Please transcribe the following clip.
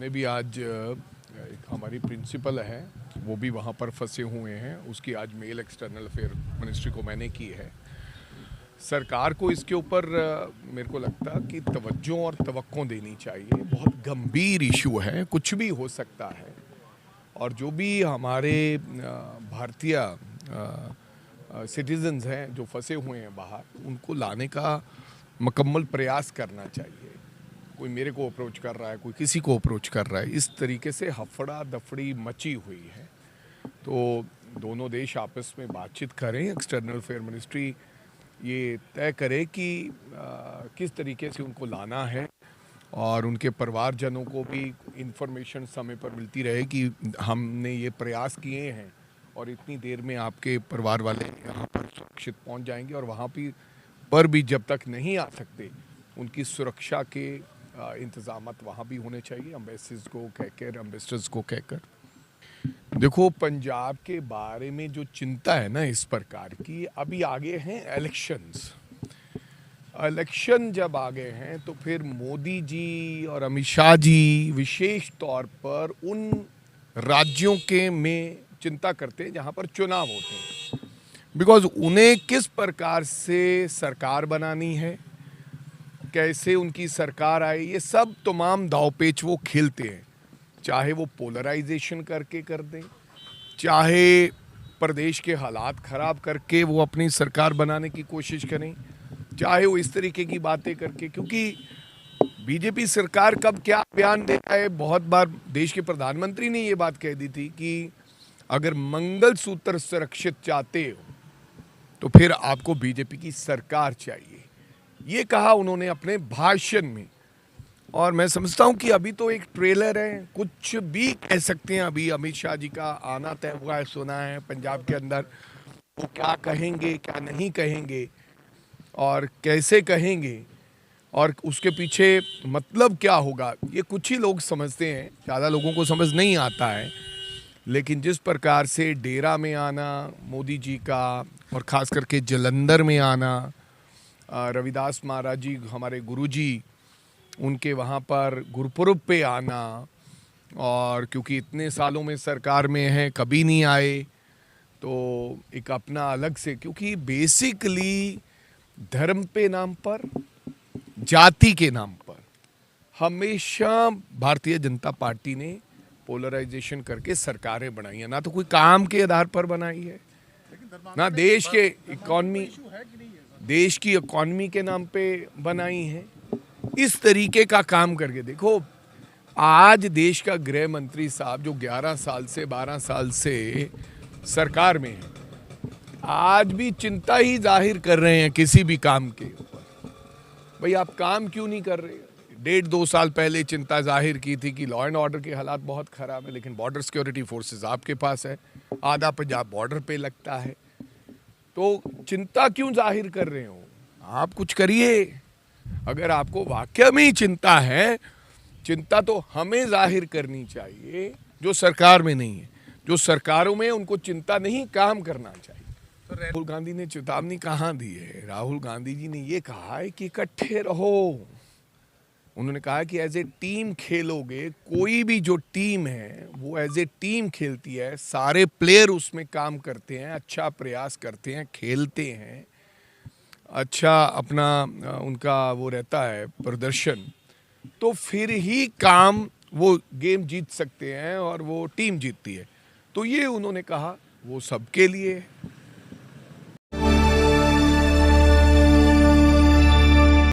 हमने भी आज एक हमारी प्रिंसिपल है वो भी वहाँ पर फंसे हुए हैं, उसकी आज मेल एक्सटर्नल अफेयर मिनिस्ट्री को मैंने की है। सरकार को इसके ऊपर मेरे को लगता कि तवज्जो और तवक्को देनी चाहिए। बहुत गंभीर इशू है, कुछ भी हो सकता है। और जो भी हमारे भारतीय सिटीजन्स हैं जो फंसे हुए हैं बाहर, उनको लाने का मुकम्मल प्रयास करना चाहिए। कोई मेरे को अप्रोच कर रहा है, कोई किसी को अप्रोच कर रहा है, इस तरीके से हफड़ा दफड़ी मची हुई है। तो दोनों देश आपस में बातचीत करें, एक्सटर्नल अफेयर मिनिस्ट्री ये तय करे कि किस तरीके से उनको लाना है और उनके परिवारजनों को भी इंफॉर्मेशन समय पर मिलती रहे कि हमने ये प्रयास किए हैं और इतनी देर में आपके परिवार वाले यहाँ पर सुरक्षित पहुँच जाएंगे। और वहाँ पर भी जब तक नहीं आ सकते, उनकी सुरक्षा के इंतजामात वहाँ भी होने चाहिए, एम्बेसीज को कहकर, एम्बेसडर्स को कहकर। देखो, पंजाब के बारे में जो चिंता है ना इस प्रकार की, अभी आगे हैं इलेक्शन जब आ गए हैं तो फिर मोदी जी और अमित शाह जी विशेष तौर पर उन राज्यों के में चिंता करते हैं जहां पर चुनाव होते हैं, बिकॉज उन्हें किस प्रकार से सरकार बनानी है, कैसे उनकी सरकार आए, ये सब तमाम दावपेच वो खेलते हैं। चाहे वो पोलराइजेशन करके कर दें, चाहे प्रदेश के हालात ख़राब करके वो अपनी सरकार बनाने की कोशिश करें, चाहे वो इस तरीके की बातें करके। क्योंकि बीजेपी सरकार कब क्या बयान देता है, बहुत बार देश के प्रधानमंत्री ने ये बात कह दी थी कि अगर मंगलसूत्र सुरक्षित चाहते हो तो फिर आपको बीजेपी की सरकार चाहिए, ये कहा उन्होंने अपने भाषण में। और मैं समझता हूं कि अभी तो एक ट्रेलर है, कुछ भी कह सकते हैं। अभी अमित शाह जी का आना तय हुआ है, सुना है पंजाब के अंदर, वो क्या कहेंगे क्या नहीं कहेंगे और कैसे कहेंगे और उसके पीछे मतलब क्या होगा, ये कुछ ही लोग समझते हैं, ज़्यादा लोगों को समझ नहीं आता है। लेकिन जिस प्रकार से डेरा में आना मोदी जी का, और ख़ास करके जलंधर में आना, रविदास महाराज जी हमारे गुरुजी, उनके वहाँ पर गुरुपुरब पे आना, और क्योंकि इतने सालों में सरकार में हैं, कभी नहीं आए, तो एक अपना अलग से, क्योंकि बेसिकली धर्म पे नाम पर, जाति के नाम पर हमेशा भारतीय जनता पार्टी ने पोलराइजेशन करके सरकारें बनाई है। ना तो कोई काम के आधार पर बनाई है, ना देश के देश की इकॉनमी के नाम पे बनाई है। इस तरीके का काम करके देखो, आज देश का गृह मंत्री साहब जो 11 साल से 12 साल से सरकार में है, आज भी चिंता ही जाहिर कर रहे हैं किसी भी काम के ऊपर। भाई आप काम क्यों नहीं कर रहे? 1.5-2 साल पहले चिंता जाहिर की थी कि लॉ एंड ऑर्डर के हालात बहुत खराब है, लेकिन बॉर्डर सिक्योरिटी फोर्सेस आपके पास है, आधा पंजाब बॉर्डर पे लगता है, तो चिंता क्यों जाहिर कर रहे हो? आप कुछ करिए। अगर आपको वाकई में ही चिंता है, चिंता तो हमें जाहिर करनी चाहिए जो सरकार में नहीं है। जो सरकारों में उनको चिंता नहीं, काम करना चाहिए। तो राहुल गांधी ने चेतावनी कहाँ दी है? राहुल गांधी जी ने ये कहा है कि इकट्ठे रहो। उन्होंने कहा कि एज ए टीम खेलोगे, कोई भी जो टीम है वो एज ए टीम खेलती है, सारे प्लेयर उसमें काम करते हैं, अच्छा प्रयास करते हैं, खेलते हैं, अच्छा अपना उनका वो रहता है प्रदर्शन, तो फिर ही काम वो गेम जीत सकते हैं और वो टीम जीतती है। तो ये उन्होंने कहा वो सबके लिए है।